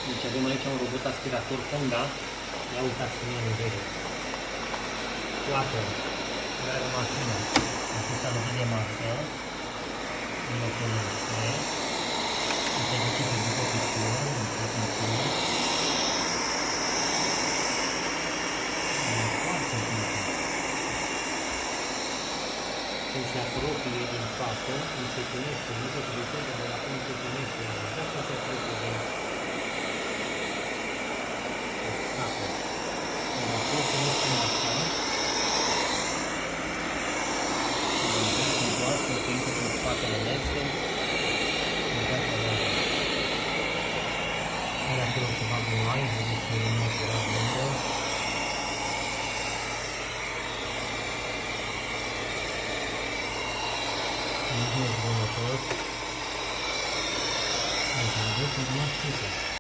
Deci avem aici un robot aspirator Honda. Ia uitați cum e în vedere. Toată. Are o mașină. Acesta locul de masă. Înlocuiește. Se duce pe după picior. Foarte bine. Când se apropie din față, încetinește, nu se trecește de la cum încetinește. Așa se apropie de capă. Când încetinește masa, se întoarce, se intră prin spatele lese, încearcă de aia acolo ceva gunoi, vedeți că e neapărat lângă. Nu e zgomotos. Deci, vedeți, nu știu.